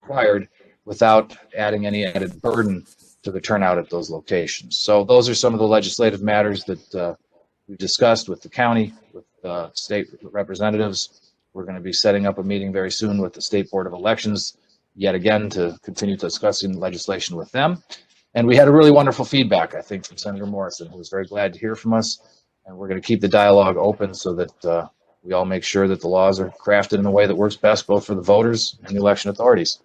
required without adding any added burden to the turnout at those locations. So those are some of the legislative matters that we discussed with the county, with state representatives. We're going to be setting up a meeting very soon with the State Board of Elections, yet again, to continue discussing legislation with them. And we had a really wonderful feedback, I think, from Senator Morrison, who was very glad to hear from us. And we're going to keep the dialogue open so that we all make sure that the laws are crafted in a way that works best both for the voters and the election authorities.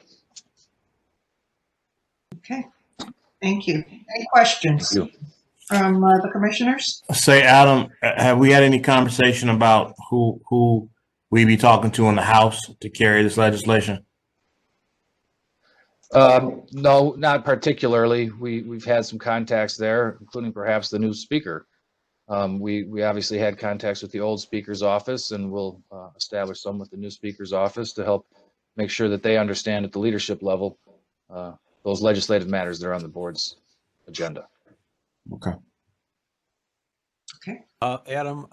Okay, thank you. Any questions from the commissioners? Say, Adam, have we had any conversation about who we be talking to in the House to carry this legislation? No, not particularly. We've had some contacts there, including perhaps the new speaker. We obviously had contacts with the old speaker's office, and we'll establish some with the new speaker's office to help make sure that they understand at the leadership level those legislative matters that are on the board's agenda. Okay. Okay. Adam,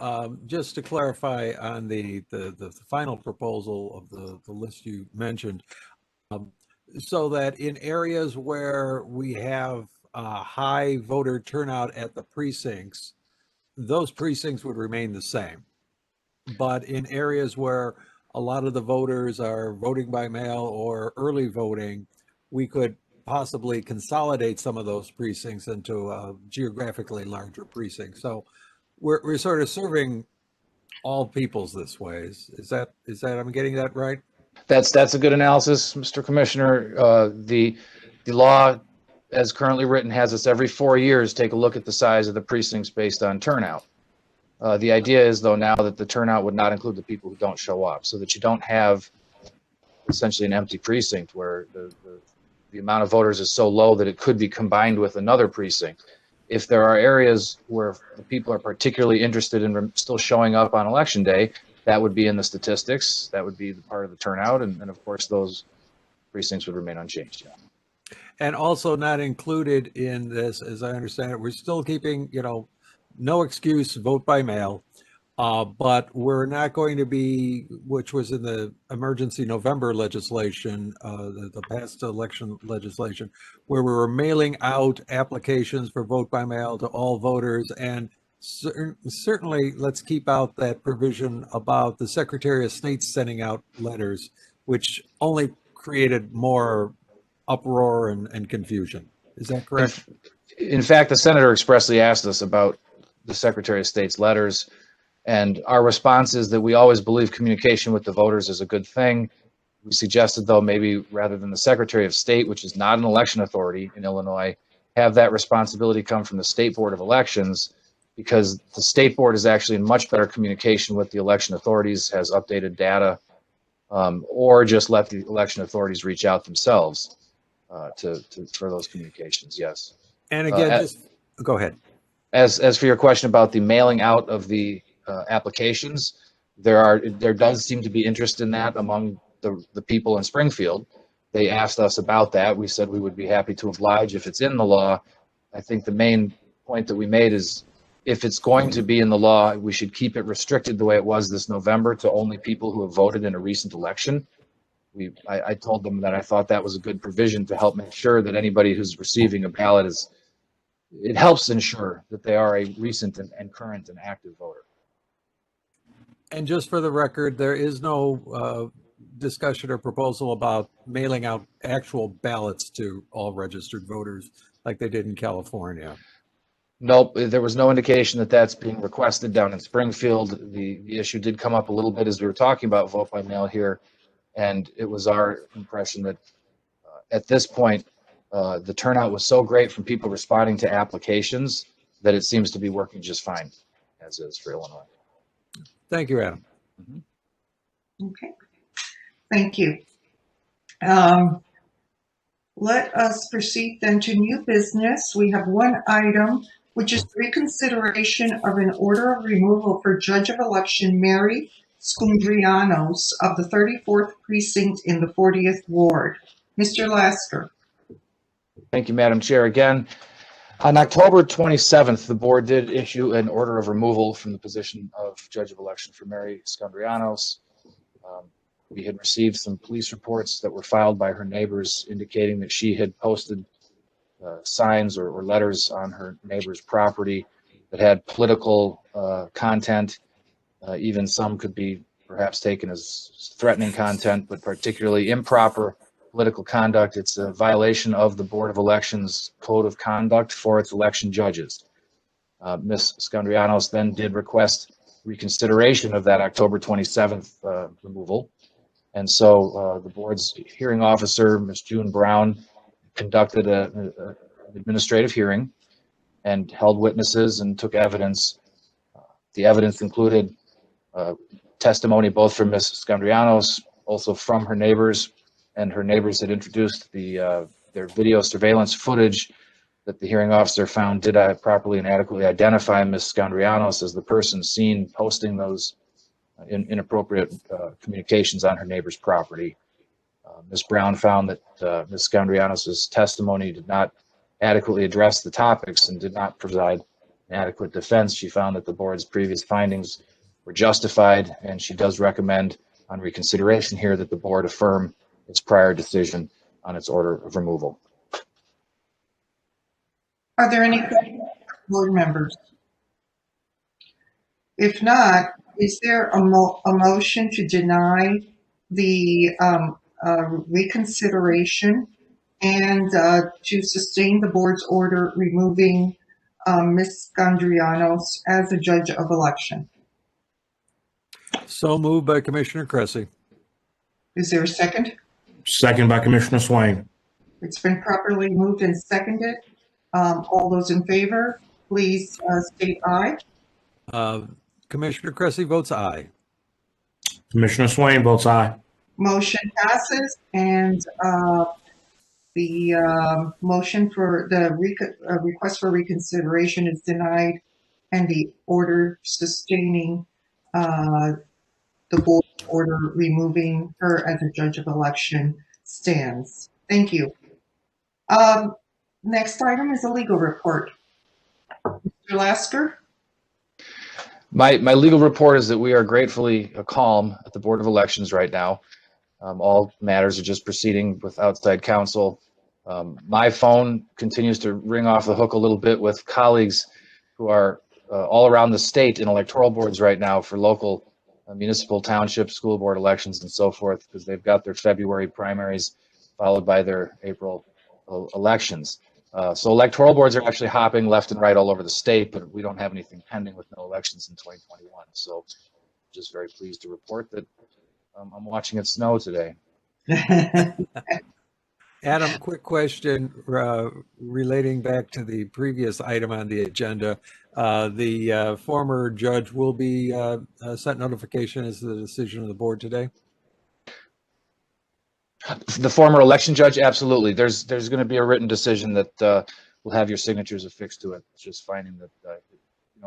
just to clarify on the final proposal of the list you mentioned, so that in areas where we have high voter turnout at the precincts, those precincts would remain the same. But in areas where a lot of the voters are voting by mail or early voting, we could possibly consolidate some of those precincts into a geographically larger precinct. So we're sort of serving all peoples this way. Is that I'm getting that right? That's a good analysis, Mr. Commissioner. The law, as currently written, has us every 4 years take a look at the size of the precincts based on turnout. The idea is, though, now that the turnout would not include the people who don't show up, so that you don't have essentially an empty precinct where the amount of voters is so low that it could be combined with another precinct. If there are areas where the people are particularly interested in still showing up on election day, that would be in the statistics. That would be the part of the turnout, and of course those precincts would remain unchanged. Yeah. And also not included in this, as I understand it, we're still keeping, no excuse, vote by mail, but we're not going to be, which was in the emergency November legislation, the past election legislation, where we were mailing out applications for vote by mail to all voters. And certainly let's keep out that provision about the Secretary of State sending out letters, which only created more uproar and confusion. Is that correct? In fact, the senator expressly asked us about the Secretary of State's letters, and our response is that we always believe communication with the voters is a good thing. We suggested, though, maybe rather than the Secretary of State, which is not an election authority in Illinois, have that responsibility come from the State Board of Elections, because the State Board is actually in much better communication with the election authorities, has updated data, or just let the election authorities reach out themselves for those communications. Yes. And again, go ahead. As for your question about the mailing out of the applications, there does seem to be interest in that among the people in Springfield. They asked us about that. We said we would be happy to oblige if it's in the law. I think the main point that we made is, if it's going to be in the law, we should keep it restricted the way it was this November to only people who have voted in a recent election. I told them that I thought that was a good provision to help make sure that anybody who's receiving a ballot it helps ensure that they are a recent and current and active voter. And just for the record, there is no discussion or proposal about mailing out actual ballots to all registered voters like they did in California. Nope, there was no indication that that's being requested down in Springfield. The issue did come up a little bit as we were talking about vote by mail here, and it was our impression that at this point, the turnout was so great from people responding to applications that it seems to be working just fine, as is for Illinois. Thank you, Adam. Mm-hmm. Okay, thank you. Let us proceed then to new business. We have one item, which is reconsideration of an order of removal for Judge of Election Mary Skundrianos of the 34th Precinct in the 40th Ward. Mr. Lasker. Thank you, Madam Chair. Again, on October 27th, the board did issue an order of removal from the position of Judge of Election for Mary Skundrianos. We had received some police reports that were filed by her neighbors indicating that she had posted signs or letters on her neighbor's property that had political content. Even some could be perhaps taken as threatening content, but particularly improper political conduct. It's a violation of the Board of Elections Code of Conduct for its election judges. Ms. Scandrianos then did request reconsideration of that October 27th removal. And so the board's hearing officer, Ms. June Brown, conducted an administrative hearing and held witnesses and took evidence. The evidence included testimony both from Ms. Scandrianos, also from her neighbors, and her neighbors had introduced their video surveillance footage that the hearing officer found did properly and adequately identify Ms. Scandrianos as the person seen posting those inappropriate communications on her neighbor's property. Ms. Brown found that Ms. Scandrianos' testimony did not adequately address the topics and did not provide an adequate defense. She found that the board's previous findings were justified, and she does recommend on reconsideration here that the board affirm its prior decision on its order of removal. Are there any questions from board members? If not, is there a motion to deny the reconsideration and to sustain the board's order removing Ms. Scandrianos as a judge of election? So moved by Commissioner Cressy. Is there a second? Second by Commissioner Swain. It's been properly moved and seconded. All those in favor, please state aye. Commissioner Cressy votes aye. Commissioner Swain votes aye. Motion passes, and the motion for the request for reconsideration is denied, and the order sustaining the board order removing her as a judge of election stands. Thank you. Next item is a legal report. Mr. Lasker? My legal report is that we are gratefully calm at the Board of Elections right now. All matters are just proceeding with outside counsel. My phone continues to ring off the hook a little bit with colleagues who are all around the state in electoral boards right now for local municipal, township, school board elections and so forth, because they've got their February primaries followed by their April elections. So electoral boards are actually hopping left and right all over the state, but we don't have anything pending with no elections in 2021. So just very pleased to report that I'm watching it snow today. Adam, quick question relating back to the previous item on the agenda. The former judge will be sent notification as the decision of the board today? The former election judge, absolutely. There's going to be a written decision that will have your signatures affixed to it. It's just finding that,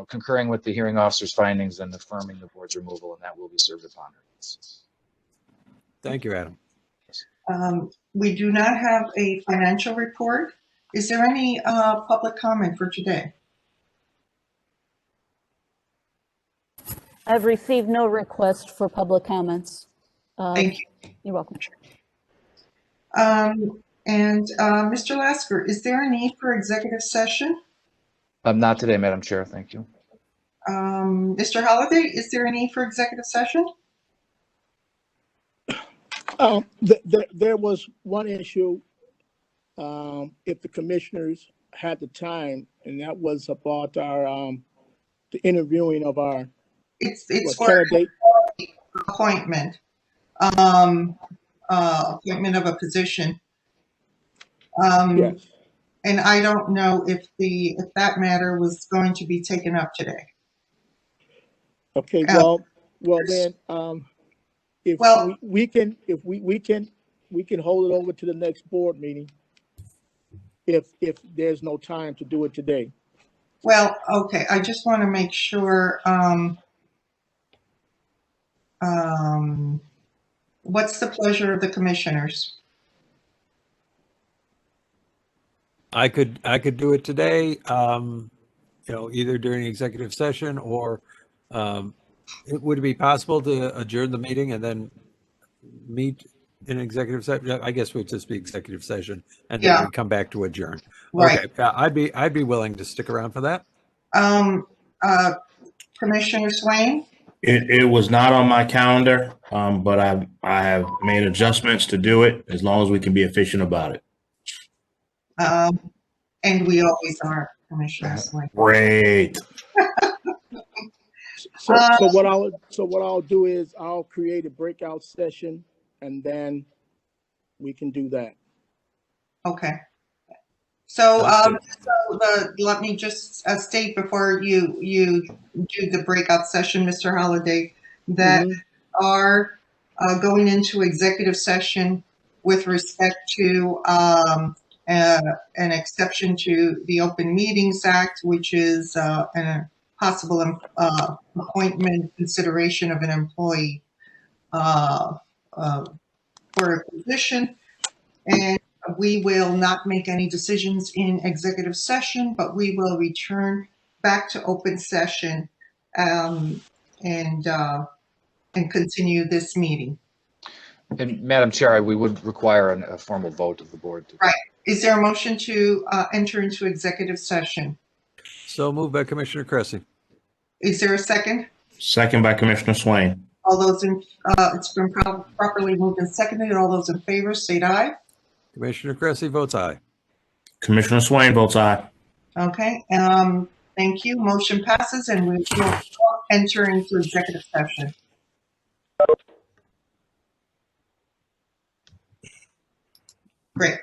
concurring with the hearing officer's findings and affirming the board's removal, and that will be served upon her. Thank you, Adam. We do not have a financial report. Is there any public comment for today? I've received no request for public comments. Thank you. You're welcome. Mr. Lasker, is there a need for executive session? Not today, Madam Chair. Thank you. Mr. Holliday, is there a need for executive session? There was one issue, if the commissioners had the time, and that was about our the interviewing of our It's for candidate. appointment, appointment of a position. Yes. And I don't know if that matter was going to be taken up today. Okay. Well then, if we can hold it over to the next board meeting if there's no time to do it today. Well, okay. I just want to make sure. What's the pleasure of the commissioners? I could do it today, either during executive session or would it be possible to adjourn the meeting and then meet in executive session? I guess we'd just be executive session and Yeah. then we come back to adjourn. Right. Okay, I'd be willing to stick around for that. Commissioner Swain? It was not on my calendar, but I have made adjustments to do it as long as we can be efficient about it. And we always are, Commissioner Swain. Great. So what I'll do is I'll create a breakout session and then we can do that. Okay. So, Sounds let me just state before you do the breakout session, Mr. Holliday, that are going into executive session with respect to an exception to the Open Meetings Act, which is a possible appointment consideration of an employee for a position. And we will not make any decisions in executive session, but we will return back to open session and continue this meeting. And Madam Chair, we would require a formal vote of the board. Right. Is there a motion to enter into executive session? So moved by Commissioner Cressy. Is there a second? Second by Commissioner Swain. All those in, it's been properly moved and seconded. All those in favor, state aye. Commissioner Cressy votes aye. Commissioner Swain votes aye. Okay, thank you. Motion passes and we will enter into executive session. Great.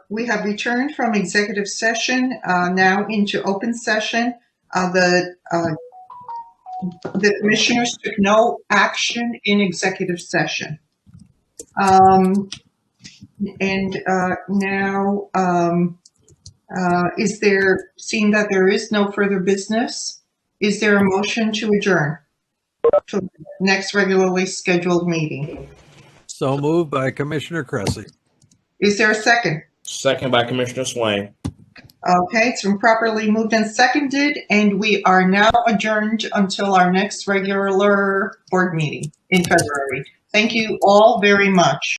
We have returned from executive session now into open session. The commissioners took no action in executive session. Is there, seeing that there is no further business, is there a motion to adjourn to the next regularly scheduled meeting? So moved by Commissioner Cressy. Is there a second? Second by Commissioner Swain. Okay, it's been properly moved and seconded, and we are now adjourned until our next regular board meeting in February. Thank you all very much.